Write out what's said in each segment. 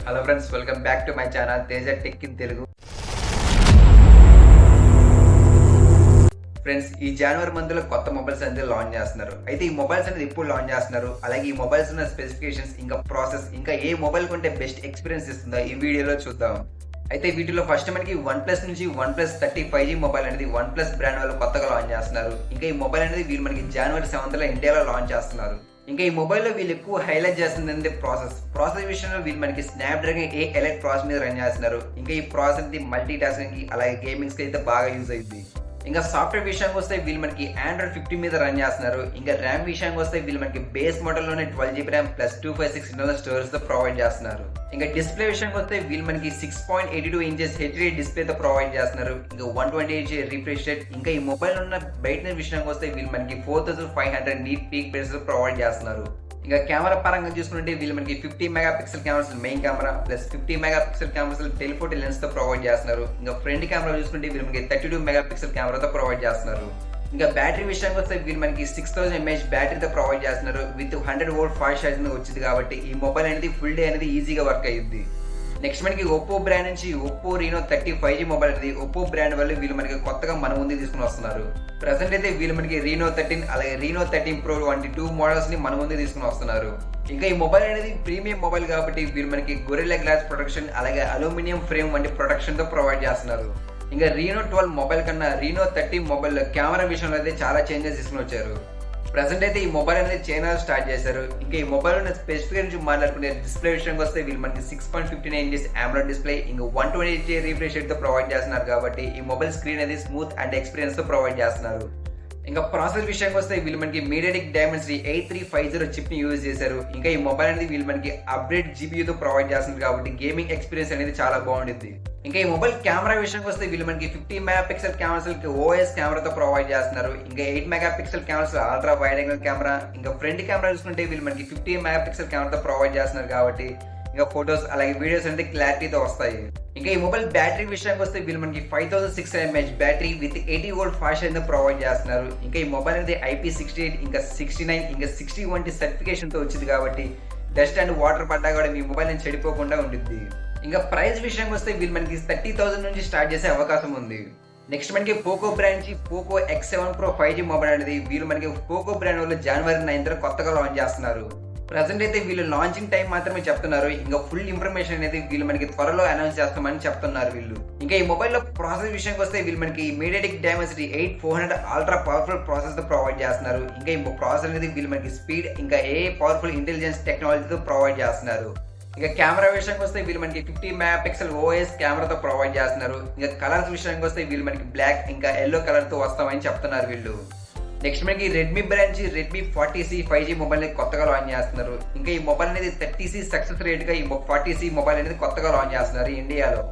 Hello friends, welcome back to my channel Teja tech in Telugu. Friends, ఈ జనవరి మంత్లో కొత్త mobiles అనేది లాంచ్ చేస్తున్నారు. అయితే ఈ మొబైల్స్ అనేది ఇప్పుడు లాంచ్ చేస్తున్నారు. అలాగే ఈ మొబైల్స్ ఉన్న స్పెసిఫికేషన్స్, ఇంకా ప్రాసెస్, ఇంకా ఏ మొబైల్ కొంటే బెస్ట్ ఎక్స్పీరియన్స్ ఇస్తుందో ఈ వీడియోలో చూద్దాం. అయితే వీటిలో ఫస్ట్ మనకి OnePlus నుంచి OnePlus 30 5G మొబైల్ అనేది OnePlus బ్రాండ్ వాళ్ళు కొత్తగా లాంచ్ చేస్తున్నారు. ఇంకా ఈ మొబైల్ అనేది వీళ్ళు మనకి జనవరి 7th ఇండియాలో లాంచ్ చేస్తున్నారు. ఇంకా ఈ మొబైల్లో వీళ్ళు ఎక్కువ హైలైట్ చేస్తుంది ప్రాసెస్ విషయంలో వీళ్ళు మనకి స్నాప్డ్రాగన్ 8 ఎలైట్ ప్రాసెస్ మీద రన్ చేస్తున్నారు. ఇంకా ఈ ప్రాసెస్ అనేది మల్టీ టాస్కింగ్ కి అలాగే గేమింగ్స్ కి అయితే బాగా యూజ్ అయింది. ఇంకా సాఫ్ట్వేర్ విషయానికి వస్తే వీళ్ళు మనకి Android 15 మీద రన్ చేస్తున్నారు. ఇంకా ర్యామ్ విషయానికి వస్తే వీళ్ళు మనకి బేస్ మోడల్లోనే 12GB RAM plus 256 internal storage తో ప్రొవైడ్ చేస్తున్నారు. ఇంకా డిస్ప్లే విషయానికి వస్తే వీళ్ళు మనకి 6.82 ఇంచెస్ హెచ్డి డిస్ప్లే తో ప్రొవైడ్ చేస్తున్నారు. ఇంకా 120Hz రిఫ్రెష్ రేట్. ఇంకా ఈ మొబైల్ ఉన్న బ్రైట్నెస్ విషయానికి వస్తే వీళ్ళు మనకి 4500 నీట్ పీక్ బ్రైట్నెస్ తో ప్రొవైడ్ చేస్తున్నారు. ఇంకా కెమెరా పరంగా చూసుకుంటే వీళ్ళు మనకి 50 megapixel cameras main camera plus 50 megapixel cameras telephoto lens తో ప్రొవైడ్ చేస్తున్నారు. ఇంకా ఫ్రంట్ కెమెరా చూసుకుంటే వీళ్ళు మనకి 32 మెగాపిక్సెల్ కెమెరాతో ప్రొవైడ్ చేస్తున్నారు. ఇంకా బ్యాటరీ విషయానికి వస్తే వీళ్ళు మనకి 6000 mAh బ్యాటరీతో ప్రొవైడ్ చేస్తున్నారు. విత్ 100V ఫాస్ట్ ఛార్జింగ్ వచ్చింది కాబట్టి ఈ మొబైల్ అనేది ఫుల్ డే అనేది ఈజీగా వర్క్ అయ్యింది. నెక్స్ట్ మనకి ఒప్పో బ్రాండ్ నుంచి ఒప్పో రీనో 30 5G మొబైల్ అనేది ఒప్పో బ్రాండ్ వాళ్ళు వీళ్ళు మనకి కొత్తగా మన ముందు తీసుకుని వస్తున్నారు. ప్రెసెంట్ అయితే వీళ్ళు మనకి రీనో 13 అలాగే రీనో 13 ప్రో వంటి 2 మోడల్స్ ని మన ముందు తీసుకుని వస్తున్నారు. ఇంకా ఈ మొబైల్ అనేది ప్రీమియం మొబైల్ కాబట్టి వీళ్ళు మనకి గొరిల్లా గ్లాస్ ప్రొటెక్షన్ అలాగే అల్యూమినియం ఫ్రేమ్ వంటి ప్రొటెక్షన్ తో ప్రొవైడ్ చేస్తున్నారు. ఇంకా రీనో 12 మొబైల్ కన్నా రీనో 30 మొబైల్ కెమెరా విషయంలో అయితే చాలా చేంజెస్ తీసుకుని వచ్చారు. ప్రెసెంట్ అయితే ఈ మొబైల్ అనేది చైనాలో స్టార్ట్ చేశారు. ఇంకా ఈ మొబైల్ ఉన్న స్పెసిఫికేషన్ నుంచి మాట్లాడుకునే డిస్ప్లే విషయానికి వస్తే వీళ్ళు మనకి 6.59 ఇంచెస్ AMOLED డిస్ప్లే ఇంకా 120Hz రిఫ్రెష్ రేట్ తో ప్రొవైడ్ చేస్తున్నారు కాబట్టి ఈ మొబైల్ స్క్రీన్ అనేది స్మూత్ అండ్ ఎక్స్పీరియన్స్ తో ప్రొవైడ్ చేస్తున్నారు. ఇంకా ప్రాసెస్ విషయానికి వస్తే వీళ్ళు మనకి MediaTek Dimensity 8350 చిప్ ని యూజ్ చేశారు. ఇంకా ఈ మొబైల్ అనేది వీళ్ళు మనకి అప్డేట్ GPU తో ప్రొవైడ్ చేస్తున్నారు కాబట్టి గేమింగ్ ఎక్స్పీరియన్స్ అనేది చాలా బాగుంటుంది. ఇంకా ఈ మొబైల్ కెమెరా విషయానికి వస్తే వీళ్ళు మనకి 50 మెగాపిక్సెల్ కెమెరాస్ OIS కెమెరాతో ప్రొవైడ్ చేస్తున్నారు. ఇంకా 8 megapixel cameras ultra wide angle camera. ఇంకా ఫ్రంట్ కెమెరా చూసుకుంటే వీళ్ళు మనకి 50 మెగాపిక్సెల్ కెమెరాతో ప్రొవైడ్ చేస్తున్నారు కాబట్టి ఇంకా ఫొటోస్ అలాగే వీడియోస్ అనేది క్లారిటీతో వస్తాయి. ఇంకా ఈ మొబైల్ బ్యాటరీ విషయానికి వస్తే వీళ్ళు మనకి 5600 mAh battery with 80V fast charging provide చేస్తున్నారు. ఇంకా ఈ మొబైల్ అనేది IP68 ఇంకా 69 ఇంకా 60 వంటి సర్టిఫికేషన్ తో వచ్చింది కాబట్టి డస్ట్ అండ్ వాటర్ పడ్డా కూడా మీ మొబైల్ నుంచి చెడిపోకుండా ఉంటుంది. ఇంకా ప్రైస్ విషయానికి వస్తే వీళ్ళు మనకి 30,000 నుంచి స్టార్ట్ చేసే అవకాశం ఉంది. నెక్స్ట్ మనకి పోకో బ్రాండ్ నుంచి Poco X7 Pro 5G mobile అనేది వీళ్ళు మనకి పోకో బ్రాండ్ వాళ్ళు జనవరి 9th కొత్తగా లాంచ్ చేస్తున్నారు. ప్రెసెంట్ అయితే వీళ్ళు లాంచింగ్ టైం మాత్రమే చెప్తున్నారు. ఇంకా ఫుల్ ఇన్ఫర్మేషన్ అనేది వీళ్ళు మనకి త్వరలో అనౌన్స్ చేస్తామని చెప్తున్నారు వీళ్ళు. ఇంకా ఈ మొబైల్లో ప్రాసెస్ విషయానికి వస్తే వీళ్ళు మనకి MediaTek Dimensity 8400 ultra powerful process తో ప్రొవైడ్ చేస్తున్నారు. ఇంకా ఈ ప్రాసెస్ అనేది వీళ్ళు మనకి స్పీడ్ ఇంకా పవర్ఫుల్ ఇంటెలిజెన్స్ టెక్నాలజీతో ప్రొవైడ్ చేస్తున్నారు. ఇంకా కెమెరా విషయానికి వస్తే వీళ్ళు మనకి 50 మెగాపిక్సెల్ OIS కెమెరాతో ప్రొవైడ్ చేస్తున్నారు. ఇంకా కలర్స్ విషయానికి వస్తే వీళ్ళు మనకి బ్లాక్ ఇంకా ఎల్లో కలర్ తో వస్తామని చెప్తున్నారు వీళ్ళు. నెక్స్ట్ మనకి Redmi brand Redmi 40C 5G mobile అనేది కొత్తగా లాంచ్ చేస్తున్నారు. ఇంకా ఈ మొబైల్ అనేది 30C సక్సెస్ రేట్ గా ఈ 40C మొబైల్ అనేది కొత్తగా లాంచ్ చేస్తున్నారు ఇండియాలో.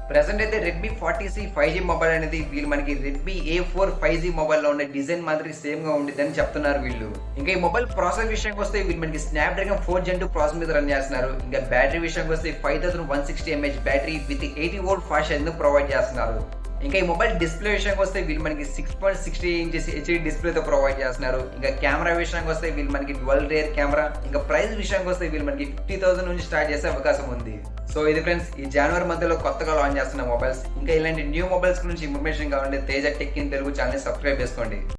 ప్రెసెంట్ అయితే రెడ్మీ 40C 5G మొబైల్ అనేది వీళ్ళు మనకి రెడ్మీ A4 5G మొబైల్ లో ఉన్న డిజైన్ మాదిరి సేమ్ గా ఉండిద్దని చెప్తున్నారు వీళ్ళు. ఇంకా ఈ మొబైల్ ప్రాసెస్ విషయానికి వస్తే వీళ్ళు మనకి స్నాప్డ్రాగన్ 4 Gen 2 ప్రాసెస్ మీద రన్ చేస్తున్నారు. ఇంకా బ్యాటరీ విషయానికి వస్తే 5160 mAh battery with 80V fast charging provide చేస్తున్నారు. ఇంకా ఈ మొబైల్ డిస్ప్లే విషయానికి వస్తే వీళ్ళు మనకి 6.60 ఇంచెస్ హెచ్డి డిస్ప్లేతో ప్రొవైడ్ చేస్తున్నారు. ఇంకా కెమెరా విషయానికి వస్తే వీళ్ళు మనకి డ్యువల్ రేర్ కెమెరా. ఇంకా ప్రైస్ విషయానికి వస్తే వీళ్ళు మనకి 50,000 నుంచి స్టార్ట్ చేసే అవకాశం ఉంది. సో ఇది ఫ్రెండ్స్, ఈ జనవరి మధ్యలో కొత్తగా లాంచ్ చేస్తున్న మొబైల్స్. ఇంకా ఇలాంటి న్యూ మొబైల్స్ గురించి ఇన్ఫర్మేషన్ కావాలంటే Teja tech in Telugu channel subscribe చేసుకోండి.